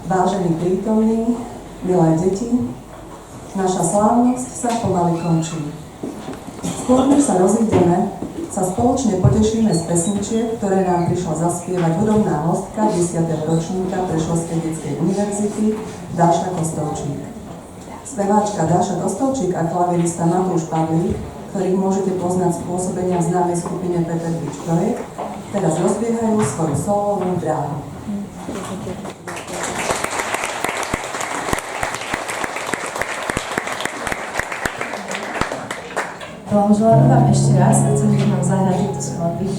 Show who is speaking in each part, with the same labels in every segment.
Speaker 1: Vážení prítomní, milé deti, naša slávnosť sa pomaly končí. Skôr než sa rozídeme, sa spoločne potešíme z pesničiek, ktoré nám prišla zaspievať hudobná hostka 10. ročníka Prešovskej detskej univerzity Dáša Kostovčík. Speváčka Dáša Kostovčík a klavirista Matúš Pavlík, ktorých môžete poznať z pôsobenia v známej skupine Peter Bič Projekt, teraz rozbiehajú svoju solovú dráhu.
Speaker 2: Blahoželám vám ešte raz a chcem, že vám zahrať tieto skladby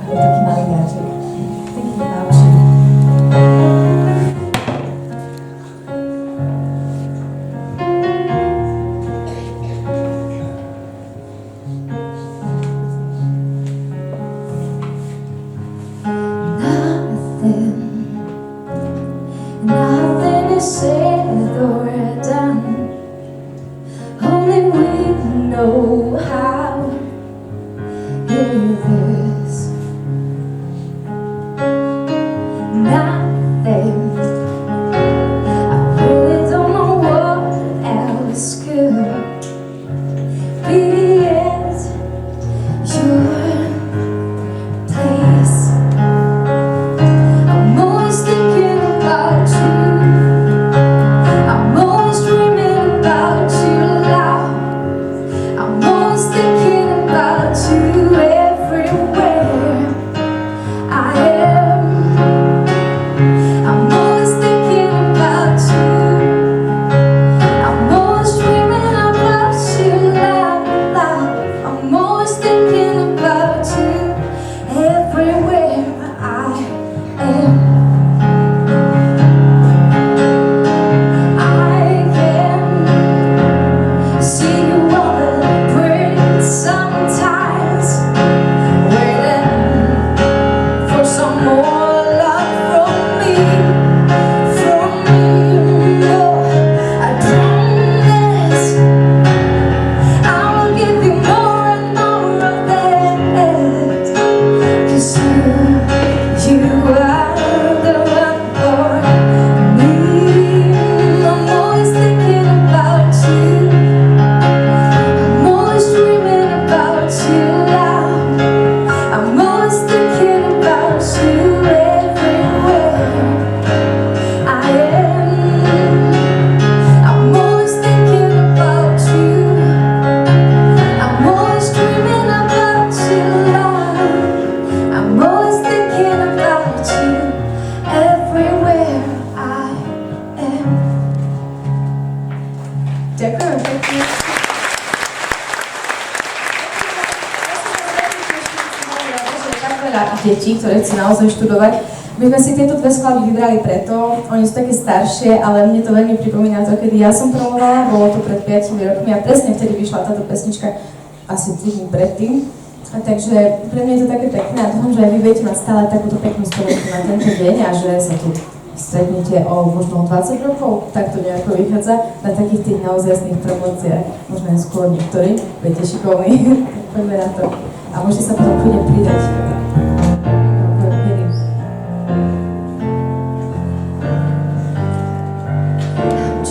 Speaker 2: ako taký malý gáček. Taký náučený.
Speaker 3: Nothing is said or done. Only we know how it is. Nothing. I really don't know what else could be it. Your place. I'm always thinking about you. I'm always dreaming about you, love. I'm always thinking about you everywhere I am. I'm always thinking about you. I'm always dreaming about you, love, love. I'm always thinking about you everywhere I am. I can see you on the bridge sometimes, waiting for some more love from me, No, I promise I will give you more and more of that, 'cause you are the one for me. I'm always thinking about you. I'm always dreaming about you, love. I'm always thinking about you everywhere I am. I'm always thinking about you. I'm always dreaming about you, love. I'm always thinking about you everywhere I am.
Speaker 2: Ďakujem pekne. Tak veľa detí, ktoré chcú naozaj študovať. My sme si tieto dve skladby vybrali preto, oni sú také staršie, ale mne to veľmi pripomína to, kedy ja som promovala, bolo to pred 5 rokmi a presne vtedy vyšla táto pesnička asi týždeň predtým. A takže pre mňa je to také pekné a dúfam, že aj vy budete mať stále takúto peknú spomienku na tento deň a že sa tu stretnete o možno 20 rokov, tak to nejako vychádza na takých tých naozajstných promóciách, možno aj skôr niektorí, budete šikovní, tak poďme na to. A môžete sa potom kľudne pridať.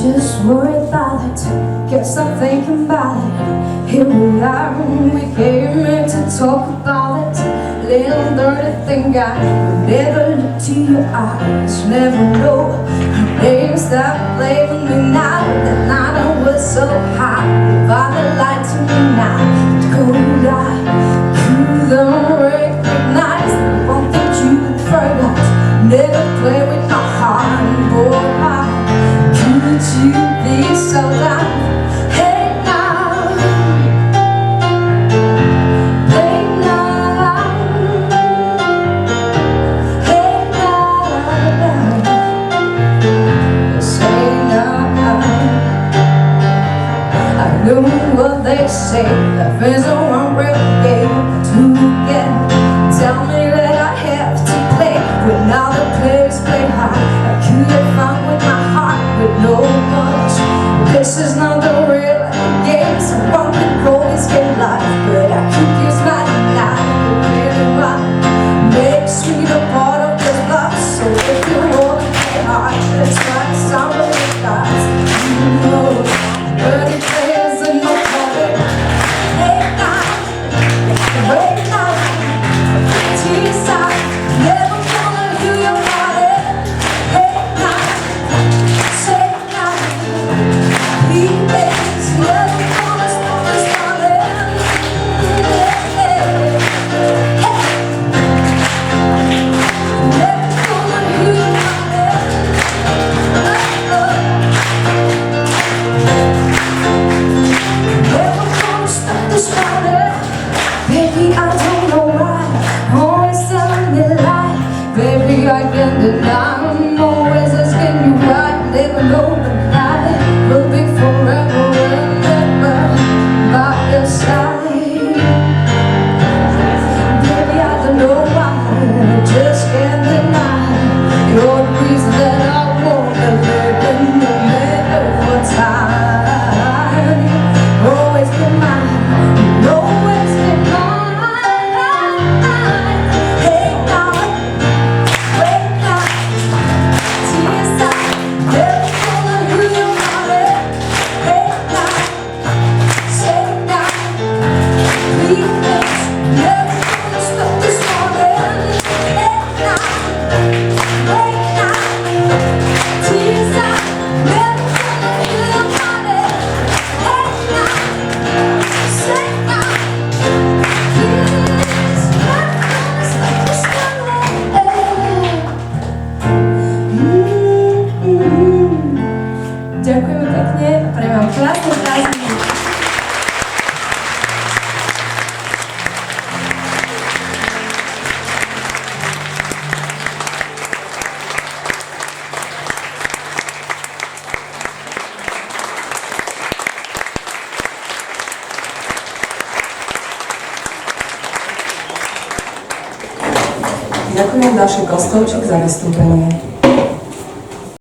Speaker 3: Just worried about it, guess I'm thinking about it. Here we are, we came in to talk about it. Little dirty thing, I never look to your eyes, never know her name. Stop blaming me now, that night I was so high. Father lied to me now, cold eye. You don't recognize the one that you forgot. Never play with my heart, boy, how could you be so down? Hey now, hey now, hey now, say now. I know what they say, that there's no one real game to get. Tell me that I have to play when all the players play hard. I couldn't find with my heart with no much. This is not the real game, so one can always get life, but I could use my life to really run. Make sweet a part of this love, so if you want to play hard, let's try.
Speaker 2: pekne a prajem vám krásne prázdniny.
Speaker 1: Ďakujem Dáši Kostovčík za vystúpenie.